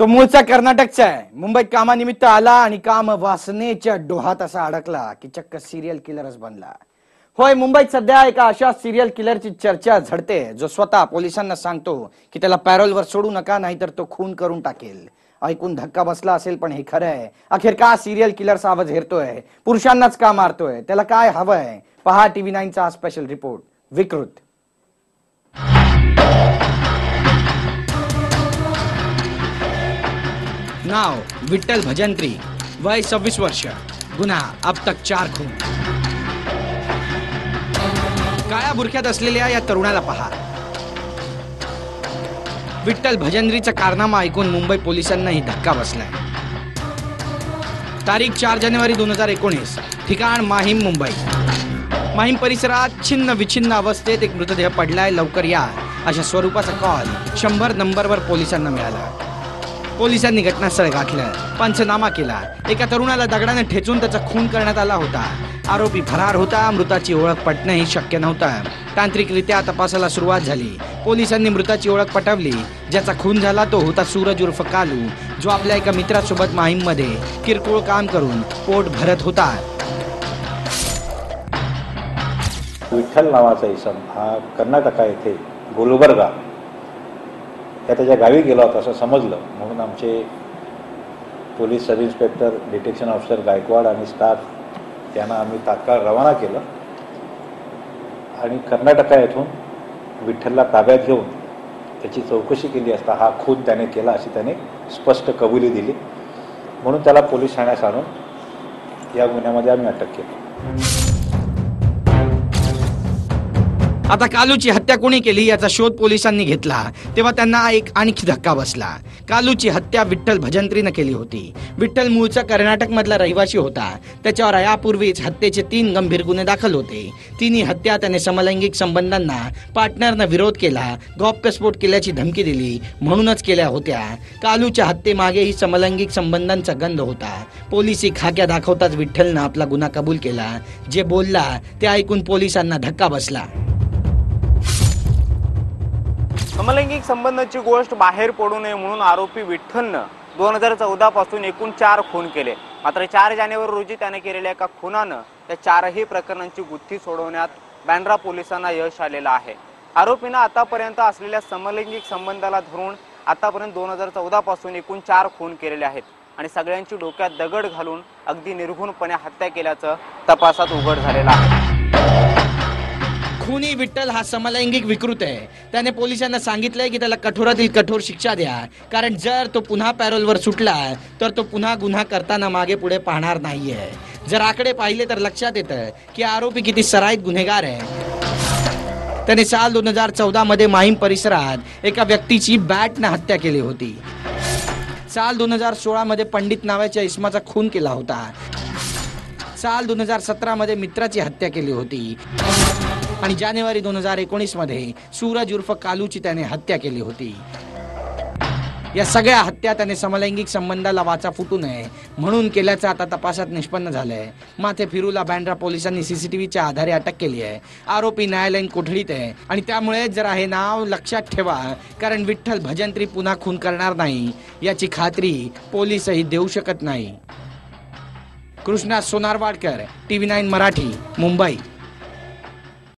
तो मूळचा कर्नाटकचा आहे. मुंबईत कामानिमित्त आला आणि काम वासनेच्या डोहात असा अडकला की चक्क सिरियल किलरच बनला. होय, मुंबईत सध्या एका अशा सिरियल किलरची चर्चा झडते जो स्वतः पोलिसांना सांगतो की त्याला पॅरोलवर सोडू नका, नाहीतर तो खून करून टाकेल. ऐकून धक्का बसला असेल, पण हे खरं आहे. अखेर का सिरियल किलर आवाज हेरतोय, पुरुषांनाच का मारतोय, त्याला काय हवंय? पहा TV9 चा स्पेशल रिपोर्ट विकृत. नाव विठ्ठल भजंत्री, वय 26 वर्ष, गुन्हा अब तक 4 खून. काळ्या बुरख्यात असलेल्या या तरुणाला पहा. विठ्ठल भजंत्रीचा कारनामा ऐकून मुंबई पोलिसांनाही धक्का बसलाय. तारीख 4 जानेवारी 2019, ठिकाण माहीम, मुंबई. माहीम परिसरात छिन्न विछिन्न अवस्थेत एक मृतदेह पडलाय, लवकर या अशा स्वरूपाचा कॉल 100 नंबरवर पोलिसांना मिळाला. पोलिसांनी घटनास्थळ गाठलं, पंचनामा केला. एका तरुणाला दगडाने ठेचून त्याचा खून करण्यात आला होता. आरोपी फरार होता. मृताची ओळख पटणंही शक्य नव्हतं. तांत्रिकरित्या तपासाला सुरुवात झाली. पोलिसांनी मृताची ओळख पटवली. ज्याचा खून झाला तो होता सूरज उर्फ कालू, जो आपल्या एका मित्रासोबत माहीममध्ये किरकोळ काम करून पोट भरत होता. विठ्ठल नावाचा इसम हा कर्नाटका येथे गुलबर्गा या त्याच्या गावी गेला होता असं समजलं. म्हणून आमचे police sub inspector, detection officer Gaikwad आणि स्टाफ त्यांना आम्ही तात्काळ रवाना केलं आणि कर्नाटका येथून विठ्ठलला ताब्यात घेऊन त्याची चौकशी केली असता हा खून त्याने केला अशी त्याने स्पष्ट कबुली दिली. म्हणून त्याला पोलीस ठाण्यात आणून या गुन्ह्यामध्ये आम्ही अटक केली. आता कालूची हत्या कोणी केली याचा शोध पोलिसांनी घेतला तेव्हा त्यांना एक आणखी धक्का बसला. कालूची हत्या विठ्ठल भजंत्रीनं केली होती. विठ्ठल मूळचा कर्नाटक मधला रहिवासी होता. त्याच्यावर यापूर्वीच हत्येचे 3 गंभीर गुन्हे दाखल होते. तिन्ही हत्या त्याने समलैंगिक संबंधांना पार्टनरनं विरोध केला, गौप्यस्फोट केल्याची धमकी दिली म्हणूनच केल्या होत्या. कालूच्या हत्येमागेही समलैंगिक संबंधांचा गंध होता. पोलिसी खाक्या दाखवताच विठ्ठलनं आपला गुन्हा कबूल केला. जे बोलला ते ऐकून पोलिसांना धक्का बसला. समलैंगिक संबंधाची गोष्ट बाहेर पडू नये म्हणून आरोपी विठ्ठलनं 2014 पासून एकूण 4 खून केले. मात्र 4 जानेवारी रोजी त्याने केलेल्या एका खुनानं त्या 4ही प्रकरणांची गुत्थी सोडवण्यात बँड्रा पोलिसांना यश आलेलं आहे. आरोपीनं आतापर्यंत असलेल्या समलैंगिक संबंधाला धरून आतापर्यंत 2014 पासून एकूण 4 खून केलेले आहेत आणि सगळ्यांची डोक्यात दगड घालून अगदी निर्घुणपणे हत्या केल्याचं तपासात उघड झालेलं आहे. खुनी विठ्ठल हा समलैंगिक विकृत आहे. त्याने पोलिसांना सांगितलंय की त्याला कठोरातील कठोर शिक्षा द्या, कारण जर तो पुन्हा पॅरोलवर सुटला तर तो पुन्हा गुन्हा करताना मागे पुढे पाहणार नाहीये. जर आकडे पाहिले तर लक्षात येतं की आरोपी किती सराईत गुन्हेगार आहे. त्याने साल 2014 मध्ये माहीम परिसरात एका व्यक्तीची बॅटने हत्या केली होती. साल 2016 मध्ये पंडित नावाच्या इसमाचा खून केला होता. साल 2017 मध्ये मित्राची हत्या केली होती आणि जानेवारी 2019 मध्ये सूरज उर्फ कालूची त्याने हत्या केली होती. या सगळ्या हत्या त्याने समलैंगिक संबंधाला वाचा फुटू नये म्हणून केल्याचं आता तपासात निष्पन्न झालंय. माथे फिरूला बँड्रा पोलिसांनी CCTVच्या आधारे अटक केली आहे. आरोपी न्यायालयीन कोठडीत आहे आणि त्यामुळे जरा हे नाव लक्षात ठेवा, कारण विठ्ठल भजंत्री पुन्हा खून करणार नाही याची खात्री पोलीसही देऊ शकत नाही. कृष्णा सोनारवाडकर, TV9 मराठी, मुंबई.